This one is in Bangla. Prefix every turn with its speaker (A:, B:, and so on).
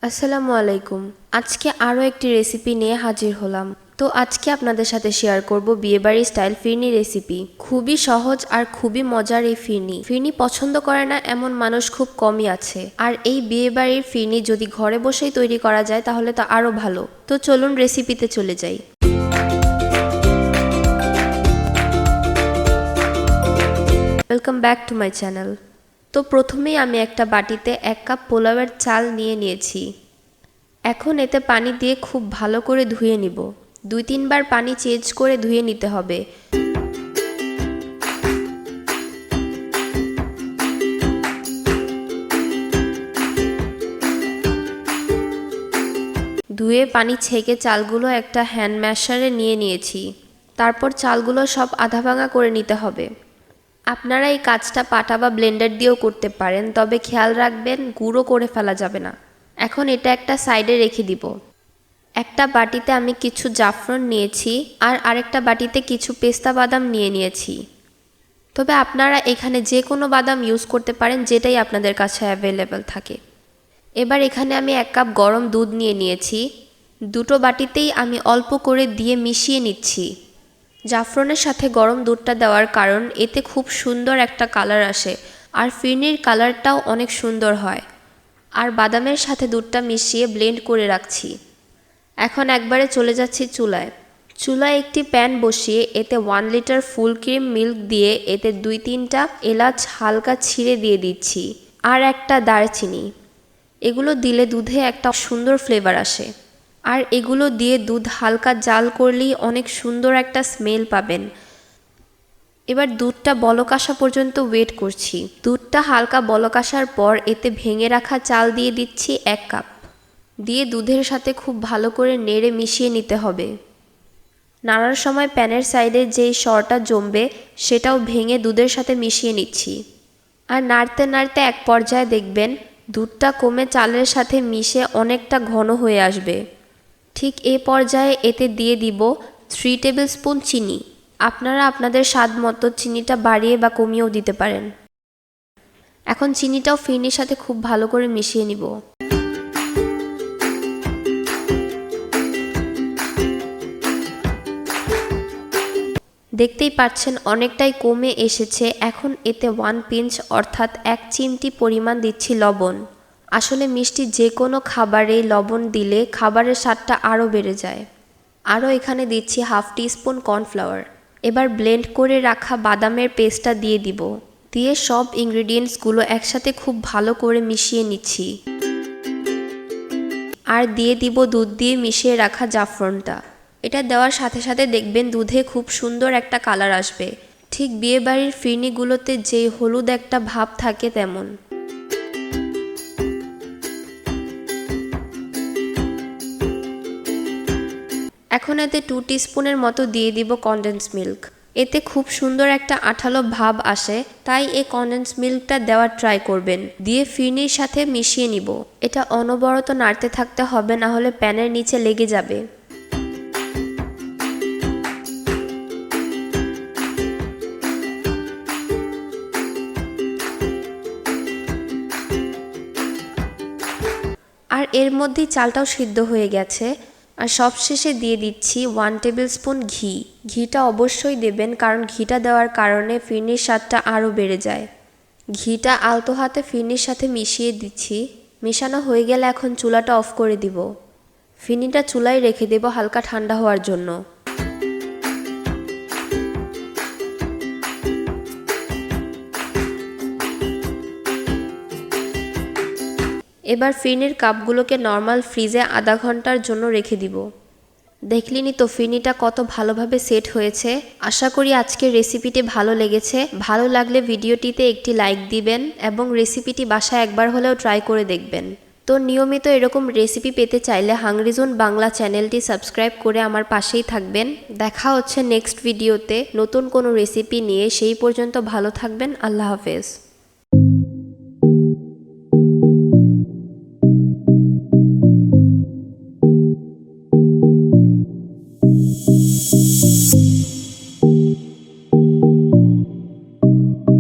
A: আসসালামু আলাইকুম। আজকে আরও একটি রেসিপি নিয়ে হাজির হলাম। তো আজকে আপনাদের সাথে শেয়ার করব বিয়েবাড়ি স্টাইল ফিরনি রেসিপি। খুবই সহজ আর খুবই মজার এই ফিরনি। ফিরনি পছন্দ করে না এমন মানুষ খুব কমই আছে। আর এই বিয়েবাড়ির ফিরনি যদি ঘরে বসেই তৈরি করা যায় তাহলে তো আরও ভালো। তো চলুন রেসিপিতে চলে যাই। Welcome back to my channel. তো প্রথমেই আমি একটা বাটিতে 1 কাপ পোলাওয়ের চাল নিয়েছি। এখন এতে পানি দিয়ে খুব ভালো করে ধুয়ে নিব। 2-3 বার পানি চেঞ্জ করে ধুয়ে নিতে হবে। ধুয়ে পানি ছেঁকে চালগুলো একটা হ্যান্ড ম্যাশারে নিয়েছি। তারপর চালগুলো সব আধা ভাঙা করে নিতে হবে। আপনারা এই কাজটা পাটা বা ব্লেন্ডার দিয়েও করতে পারেন, তবে খেয়াল রাখবেন গুঁড়ো করে ফেলা যাবে না। এখন এটা একটা সাইডে রেখে দিব। একটা বাটিতে আমি কিছু জাফরান নিয়েছি আর আরেকটা বাটিতে কিছু পেস্তা বাদাম নিয়েছি। তবে আপনারা এখানে যে কোনো বাদাম ইউজ করতে পারেন, যেটাই আপনাদের কাছে অ্যাভেলেবেল থাকে। এবার এখানে আমি 1 কাপ গরম দুধ নিয়েছি। দুটো বাটিতেই আমি অল্প করে দিয়ে মিশিয়ে নিচ্ছি। জাফরানের সাথে গরম দুধটা দেওয়ার কারণ এতে খুব সুন্দর একটা কালার আসে আর ফিরনির কালারটাও অনেক সুন্দর হয়। আর বাদামের সাথে দুধটা মিশিয়ে ব্লেন্ড করে রাখছি। এখন একবারে চলে যাচ্ছি চুলায় একটি প্যান বসিয়ে এতে 1 লিটার ফুল ক্রিম মিল্ক দিয়ে এতে 2-3টা এলাচ হালকা ছিঁড়ে দিয়ে দিচ্ছি আর একটা দারচিনি। এগুলো দিলে দুধে একটা সুন্দর ফ্লেভার আসে। আর এগুলো দিয়ে দুধ হালকা জাল করলেই অনেক সুন্দর একটা স্মেল পাবেন। এবার দুধটা বলক আসা পর্যন্ত ওয়েট করছি। দুধটা হালকা বলক আসার পর এতে ভেঙে রাখা চাল দিয়ে দিচ্ছি 1 কাপ। দিয়ে দুধের সাথে খুব ভালো করে নেড়ে মিশিয়ে নিতে হবে। নাড়ার সময় প্যানের সাইডে যেই সরটা জমবে সেটাও ভেঙে দুধের সাথে মিশিয়ে নিচ্ছি। আর নাড়তে নাড়তে এক পর্যায়ে দেখবেন দুধটা কমে চালের সাথে মিশে অনেকটা ঘন হয়ে আসবে। ঠিক এই পর্যায়ে এতে দিয়ে দিব 3 টেবিল স্পুন চিনি। আপনারা আপনাদের স্বাদ মতো চিনিটা বাড়িয়ে বা কমিয়েও দিতে পারেন। এখন চিনিটাও ফিরনির সাথে খুব ভালো করে মিশিয়ে নিব। দেখতেই পাচ্ছেন অনেকটাই কমে এসেছে। এখন এতে 1 পিঞ্চ অর্থাৎ 1 চিমটি পরিমাণ দিচ্ছি লবণ। আসলে মিষ্টি যে কোনো খাবারে লবণ দিলে খাবারের স্বাদটা আরও বেড়ে যায়। আরও এখানে দিচ্ছি 1/2 টিস্পুন কর্নফ্লাওয়ার। এবার ব্লেন্ড করে রাখা বাদামের পেস্টটা দিয়ে দিব। দিয়ে সব ইনগ্রিডিয়েন্টসগুলো একসাথে খুব ভালো করে মিশিয়ে নিচ্ছি। আর দিয়ে দিব দুধ দিয়ে মিশিয়ে রাখা জাফরানটা। এটা দেওয়ার সাথে সাথে দেখবেন দুধে খুব সুন্দর একটা কালার আসবে, ঠিক বিয়েবাড়ির ফিরনিগুলোতে যেই হলুদ একটা ভাব থাকে তেমন। এখন এতে 2 টিস্পুনের মতো দিয়ে দিব কনডেন্স মিল্ক। এতে খুব সুন্দর একটা আঠালো ভাব আসে, তাই এই কনডেন্স মিল্কটা দেওয়ার ট্রাই করবেন। দিয়ে ফিরনির সাথে মিশিয়ে নিব। এটা অনবরত নাড়তে থাকতে হবে, না হলে প্যানের নিচে লেগে যাবে। আর এর মধ্যেই চালটাও সিদ্ধ হয়ে গেছে। আর সবশেষে দিয়ে দিচ্ছি 1 টেবিল স্পুন ঘি। ঘিটা অবশ্যই দেবেন, কারণ ঘিটা দেওয়ার কারণে ফিরনির স্বাদটা আরও বেড়ে যায়। ঘিটা আলতো হাতে ফিরনির সাথে মিশিয়ে দিচ্ছি। মেশানো হয়ে গেলে এখন চুলাটা অফ করে দিব। ফিরনিটা চুলায় রেখে দেব হালকা ঠান্ডা হওয়ার জন্য। এবার ফিরনির কাপগুলোকে নর্মাল ফ্রিজে আধা ঘন্টার জন্য রেখে দিব। দেখলেনই তো ফিরনিটা কত ভালোভাবে সেট হয়েছে। আশা করি আজকের রেসিপিটি ভালো লেগেছে। ভালো লাগলে ভিডিওটিতে একটি লাইক দিবেন এবং রেসিপিটি বাসায় একবার হলেও ট্রাই করে দেখবেন। তো নিয়মিত এরকম রেসিপি পেতে চাইলে হাংরি জোন বাংলা চ্যানেলটি সাবস্ক্রাইব করে আমার পাশেই থাকবেন। দেখা হচ্ছে নেক্সট ভিডিওতে নতুন কোনো রেসিপি নিয়ে। সেই পর্যন্ত ভালো থাকবেন। আল্লাহ হাফেজ।